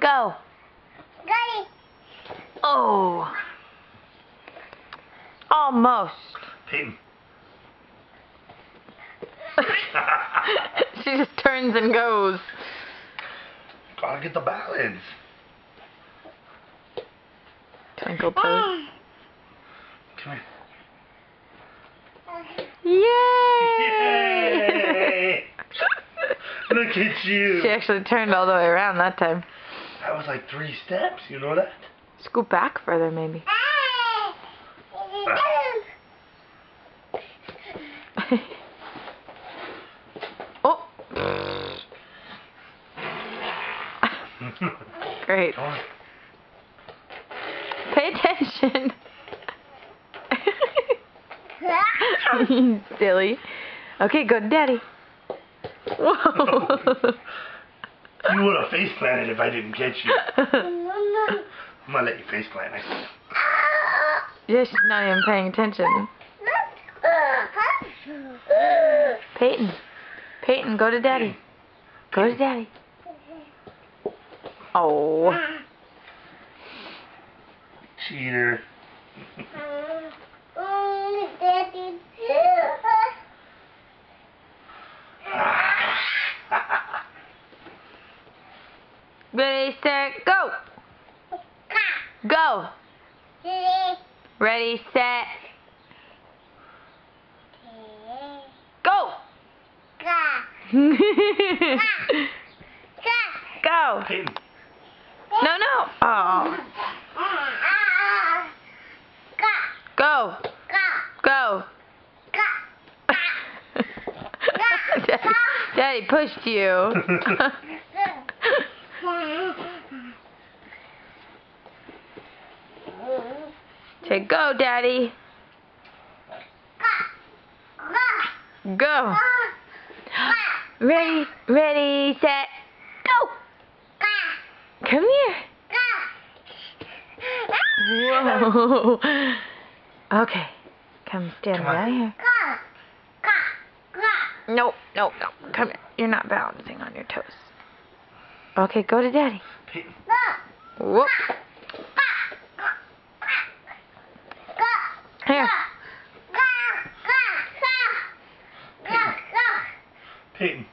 Go. Oh. Almost. Peyton. She just turns and goes. Gotta get the balance. Twinkle toes. Come Yay! here. Yay! Look at you. She actually turned all the way around that time. That was like 3 steps, you know that? Scoot back further, maybe. Oh! Great. Come on. Pay attention. Silly. Okay, go to Daddy. Whoa. You would have face planted if I didn't catch you. I'm gonna let you face plant next time. Yeah, she's not even paying attention. Peyton. Peyton, go to Daddy. Go to Daddy. Oh. Cheater. Ready, set, go! Go! Ready, set, go! Go! Peyton. No, no! Oh. Go! Go! Daddy pushed you. Say go, Daddy. Go. Ready, ready, set, go. Come here. Whoa. Okay. Come stand right here. No, no, no. Come here. You're not balancing on your toes. Okay, go to Daddy. Peyton. Whoop. Here. Peyton.